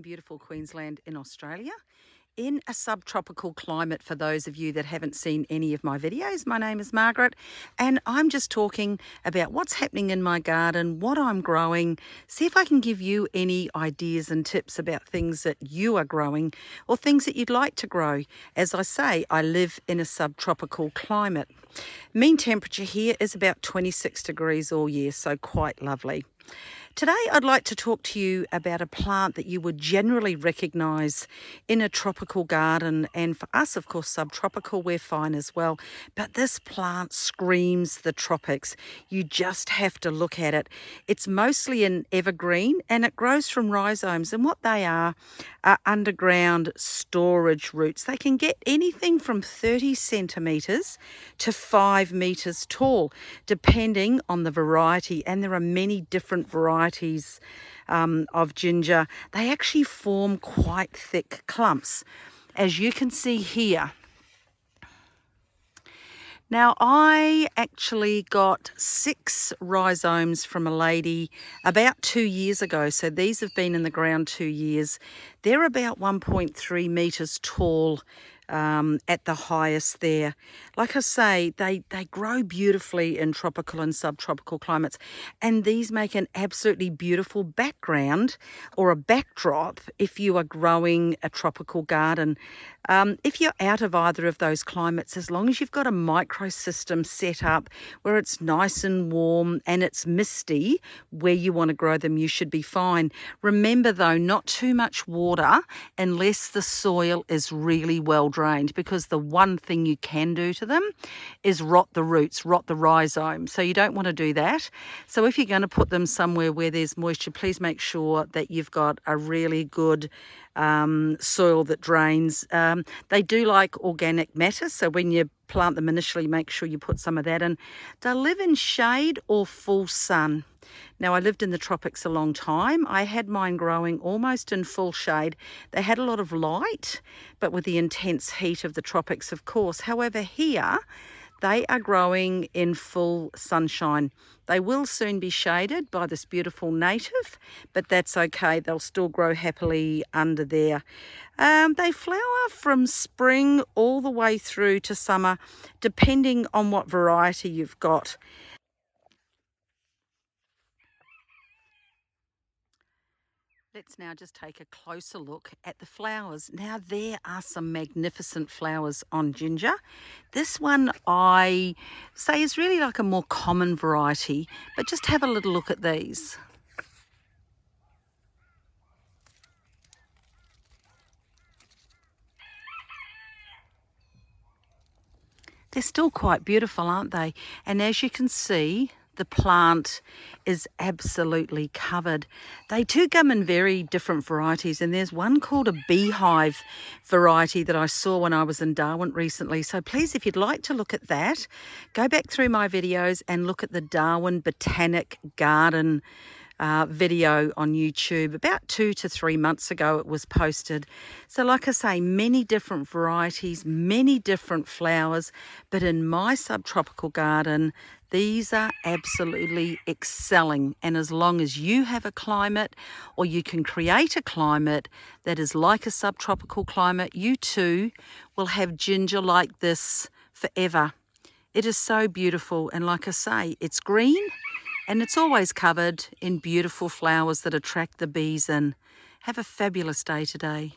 Beautiful Queensland in Australia in a subtropical climate. For those of you that haven't seen any of my videos, my name is Margaret and I'm just talking about what's happening in my garden, what I'm growing, see if I can give you any ideas and tips about things that you are growing or things that you'd like to grow. As I say, I live in a subtropical climate. Mean temperature here is about 26 degrees all year, so quite lovely. Today I'd like to talk to you about a plant that you would generally recognise in a tropical garden, and for us of course subtropical we're fine as well, but this plant screams the tropics. You just have to look at it. It's mostly an evergreen and it grows from rhizomes, and what they are underground storage roots. They can get anything from 30 centimetres to 5 metres tall depending on the variety, and there are many different varieties of ginger. They actually form quite thick clumps, as you can see here. Now, I actually got 6 rhizomes from a lady about 2 years ago. So these have been in the ground 2 years. They're about 1.3 metres tall at the highest there. Like I say, they grow beautifully in tropical and subtropical climates, and these make an absolutely beautiful background or a backdrop if you are growing a tropical garden. If you're out of either of those climates, as long as you've got a microsystem set up where it's nice and warm and it's misty where you want to grow them, you should be fine. Remember though, not too much water unless the soil is really well drained, because the one thing you can do to them is rot the roots, rot the rhizome. So you don't want to do that. So if you're going to put them somewhere where there's moisture, please make sure that you've got a really good soil that drains. They do like organic matter, so when you plant them initially, make sure you put some of that in. They live in shade or full sun. Now, I lived in the tropics a long time. I had mine growing almost in full shade. They had a lot of light, but with the intense heat of the tropics, of course. However, here, they are growing in full sunshine. They will soon be shaded by this beautiful native, but that's okay. They'll still grow happily under there. They flower from spring all the way through to summer, depending on what variety you've got. Let's now just take a closer look at the flowers. Now, there are some magnificent flowers on ginger. This one I say is really like a more common variety, but just have a little look at these. They're still quite beautiful, aren't they? And as you can see, the plant is absolutely covered. They do come in very different varieties, and there's one called a beehive variety that I saw when I was in Darwin recently. So please, if you'd like to look at that, go back through my videos and look at the Darwin Botanic Garden video on YouTube. About 2 to 3 months ago it was posted. So like I say, many different varieties, many different flowers, but in my subtropical garden these are absolutely excelling. And as long as you have a climate, or you can create a climate that is like a subtropical climate, you too will have ginger like this forever. It is so beautiful, and like I say, it's green and it's always covered in beautiful flowers that attract the bees in. Have a fabulous day today.